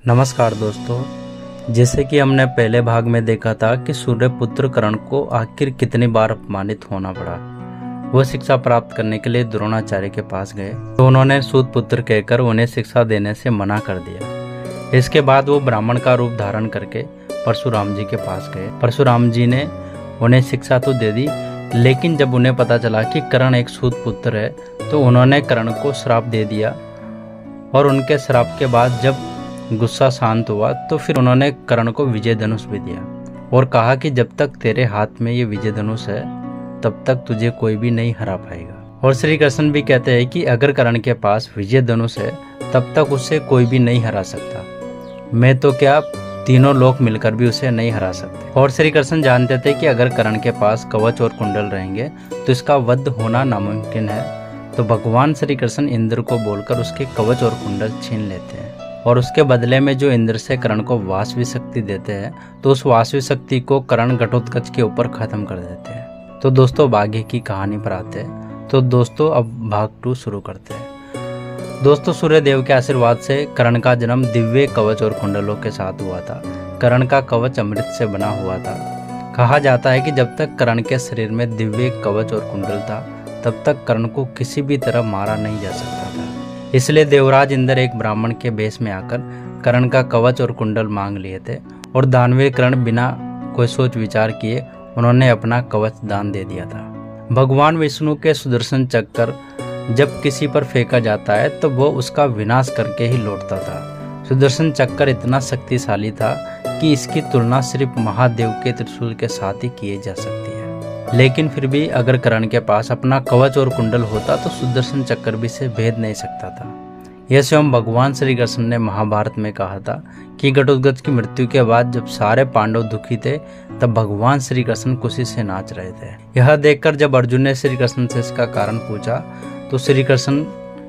नमस्कार दोस्तों, जैसे कि हमने पहले भाग में देखा था कि सूर्यपुत्र कर्ण को आखिर कितनी बार अपमानित होना पड़ा। वो शिक्षा प्राप्त करने के लिए द्रोणाचार्य के पास गए तो उन्होंने सूतपुत्र कहकर उन्हें शिक्षा देने से मना कर दिया। इसके बाद वो ब्राह्मण का रूप धारण करके परशुराम जी के पास गए। परशुराम जी ने उन्हें शिक्षा तो दे दी, लेकिन जब उन्हें पता चला कि कर्ण एक सूतपुत्र है तो उन्होंने कर्ण को श्राप दे दिया। और उनके श्राप के बाद जब गुस्सा शांत हुआ तो फिर उन्होंने कर्ण को विजय धनुष भी दिया और कहा कि जब तक तेरे हाथ में ये विजय धनुष है तब तक तुझे कोई भी नहीं हरा पाएगा। और श्री कृष्ण भी कहते हैं कि अगर कर्ण के पास विजय धनुष है तब तक उससे कोई भी नहीं हरा सकता। मैं तो क्या, तीनों लोग मिलकर भी उसे नहीं हरा सकते। और श्री कृष्ण जानते थे कि अगर कर्ण के पास कवच और कुंडल रहेंगे तो इसका वध होना नामुमकिन है। तो भगवान श्री कृष्ण इंद्र को बोलकर उसके कवच और कुंडल छीन लेते हैं और उसके बदले में जो इंद्र से कर्ण को वासवी शक्ति देते हैं तो उस वासवी शक्ति को कर्ण घटोत्कच के ऊपर खत्म कर देते हैं। तो दोस्तों, आगे की कहानी पर आते हैं। तो दोस्तों, अब भाग 2 शुरू करते हैं। दोस्तों, सूर्य देव के आशीर्वाद से कर्ण का जन्म दिव्य कवच और कुंडलों के साथ हुआ था। कर्ण का कवच अमृत से बना हुआ था। कहा जाता है कि जब तक कर्ण के शरीर में दिव्य कवच और कुंडल था तब तक कर्ण को किसी भी तरह मारा नहीं जा सकता था। इसलिए देवराज इंद्र एक ब्राह्मण के वेश में आकर कर्ण का कवच और कुंडल मांग लिए थे और दानवीर कर्ण बिना कोई सोच विचार किए उन्होंने अपना कवच दान दे दिया था। भगवान विष्णु के सुदर्शन चक्र जब किसी पर फेंका जाता है तो वो उसका विनाश करके ही लौटता था। सुदर्शन चक्र इतना शक्तिशाली था कि इसकी तुलना सिर्फ महादेव के त्रिशूल के साथ ही की जा सकती है। लेकिन फिर भी अगर कर्ण के पास अपना कवच और कुंडल होता तो सुदर्शन चक्र भी से भेद नहीं सकता था। यह स्वयं भगवान श्री कृष्ण ने महाभारत में कहा था कि घटोत्कच की मृत्यु के बाद जब सारे पांडव दुखी थे तब भगवान श्री कृष्ण खुशी से नाच रहे थे। यह देखकर जब अर्जुन ने श्री कृष्ण से इसका कारण पूछा तो श्री कृष्ण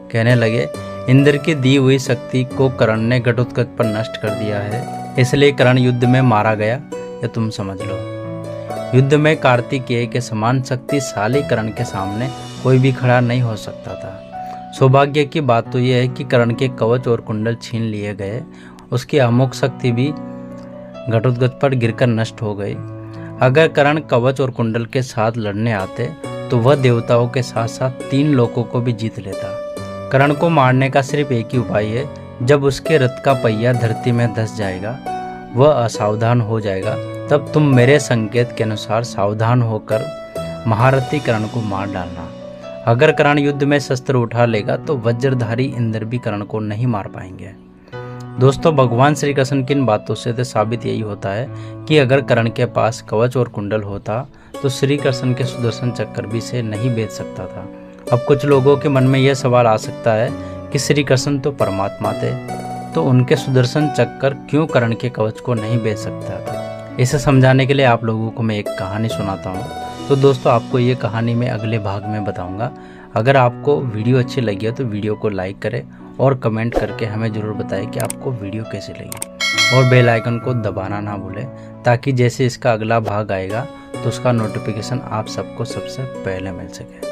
कहने लगे, इंद्र की दी हुई शक्ति को कर्ण ने घटोत्कच पर नष्ट कर दिया है, इसलिए कर्ण युद्ध में मारा गया। यह तुम समझ लो। युद्ध में कार्तिकेय के समान शक्तिशाली कर्ण के सामने कोई भी खड़ा नहीं हो सकता था। सौभाग्य की बात तो यह है कि कर्ण के कवच और कुंडल छीन लिए गए। उसकी अमोघ शक्ति भी घटोत्कच पर गिरकर नष्ट हो गई। अगर कर्ण कवच और कुंडल के साथ लड़ने आते तो वह देवताओं के साथ साथ 3 लोकों को भी जीत लेता। कर्ण को मारने का सिर्फ एक ही उपाय है, जब उसके रथ का पहिया धरती में धंस जाएगा, वह असावधान हो जाएगा, तब तुम मेरे संकेत के अनुसार सावधान होकर महारथी कर्ण को मार डालना। अगर कर्ण युद्ध में शस्त्र उठा लेगा तो वज्रधारी इंद्र भी कर्ण को नहीं मार पाएंगे। दोस्तों, भगवान श्री कृष्ण की इन बातों से तो साबित यही होता है कि अगर कर्ण के पास कवच और कुंडल होता तो श्री कृष्ण के सुदर्शन चक्र भी से नहीं बेच सकता था। अब कुछ लोगों के मन में यह सवाल आ सकता है कि श्री कृष्ण तो परमात्मा थे, तो उनके सुदर्शन चक्र क्यों कर्ण के कवच को नहीं बेच सकता था। इसे समझाने के लिए आप लोगों को मैं एक कहानी सुनाता हूँ। तो दोस्तों, आपको ये कहानी मैं अगले भाग में बताऊँगा। अगर आपको वीडियो अच्छी लगी हो तो वीडियो को लाइक करें और कमेंट करके हमें ज़रूर बताएं कि आपको वीडियो कैसी लगी। और बेल आइकन को दबाना ना भूलें ताकि जैसे इसका अगला भाग आएगा तो उसका नोटिफिकेशन आप सबको सबसे पहले मिल सके।